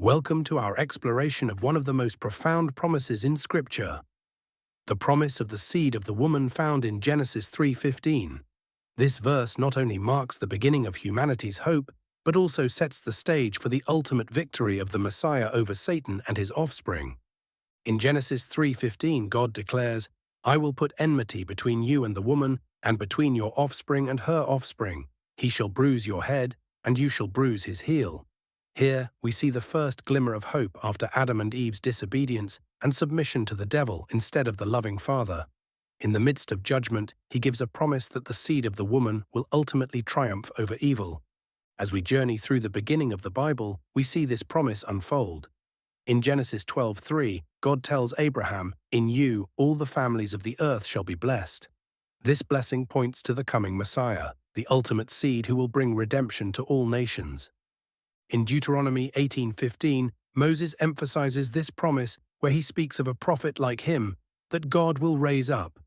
Welcome to our exploration of one of the most profound promises in Scripture, the promise of the seed of the woman found in Genesis 3:15. This verse not only marks the beginning of humanity's hope, but also sets the stage for the ultimate victory of the Messiah over Satan and his offspring. In Genesis 3:15, God declares, "I will put enmity between you and the woman, and between your offspring and her offspring. He shall bruise your head, and you shall bruise his heel." Here, we see the first glimmer of hope after Adam and Eve's disobedience and submission to the devil instead of the loving Father. In the midst of judgment, he gives a promise that the seed of the woman will ultimately triumph over evil. As we journey through the beginning of the Bible, we see this promise unfold. In Genesis 12:3, God tells Abraham, "In you all the families of the earth shall be blessed." This blessing points to the coming Messiah, the ultimate seed who will bring redemption to all nations. In Deuteronomy 18:15, Moses emphasizes this promise where he speaks of a prophet like him that God will raise up.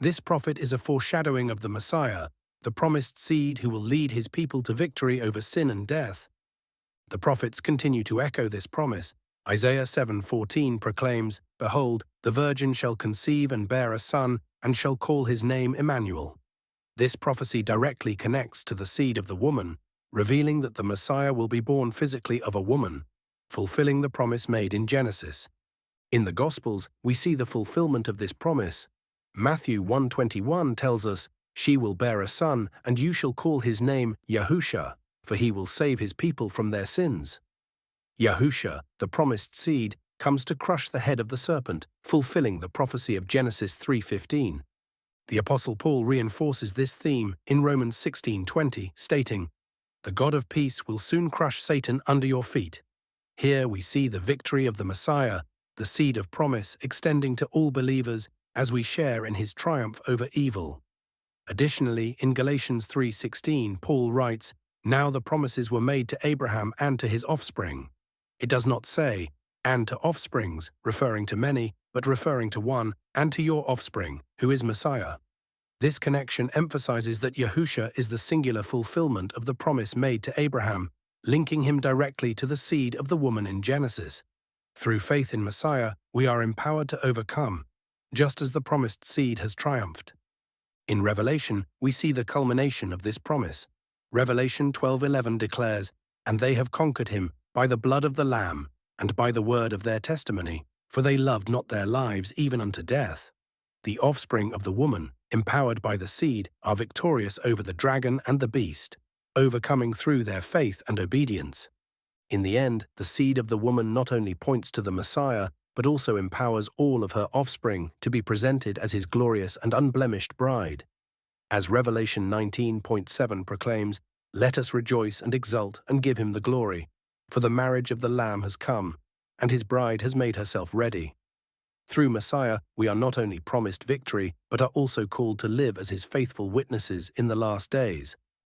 This prophet is a foreshadowing of the Messiah, the promised seed who will lead his people to victory over sin and death. The prophets continue to echo this promise. Isaiah 7:14 proclaims, "Behold, the virgin shall conceive and bear a son, and shall call his name Emmanuel." This prophecy directly connects to the seed of the woman, revealing that the Messiah will be born physically of a woman, fulfilling the promise made in Genesis. In the Gospels, we see the fulfillment of this promise. Matthew 1:21 tells us, "She will bear a son, and you shall call his name Yahusha, for he will save his people from their sins." Yahusha, the promised seed, comes to crush the head of the serpent, fulfilling the prophecy of Genesis 3:15. The Apostle Paul reinforces this theme in Romans 16:20, stating, "The God of peace will soon crush Satan under your feet." Here we see the victory of the Messiah, the seed of promise extending to all believers as we share in his triumph over evil. Additionally, in Galatians 3:16, Paul writes, "Now the promises were made to Abraham and to his offspring." It does not say, "and to offsprings," referring to many, but referring to one, "and to your offspring," who is Messiah. This connection emphasizes that Yahusha is the singular fulfillment of the promise made to Abraham, linking him directly to the seed of the woman in Genesis. Through faith in Messiah, we are empowered to overcome, just as the promised seed has triumphed. In Revelation, we see the culmination of this promise. Revelation 12:11 declares, "And they have conquered him by the blood of the Lamb, and by the word of their testimony, for they loved not their lives even unto death." The offspring of the woman, empowered by the seed, are victorious over the dragon and the beast, overcoming through their faith and obedience. In the end, the seed of the woman not only points to the Messiah, but also empowers all of her offspring to be presented as his glorious and unblemished bride. As Revelation 19:7 proclaims, "Let us rejoice and exult and give him the glory, for the marriage of the Lamb has come, and his bride has made herself ready." Through Messiah, we are not only promised victory, but are also called to live as his faithful witnesses in the last days.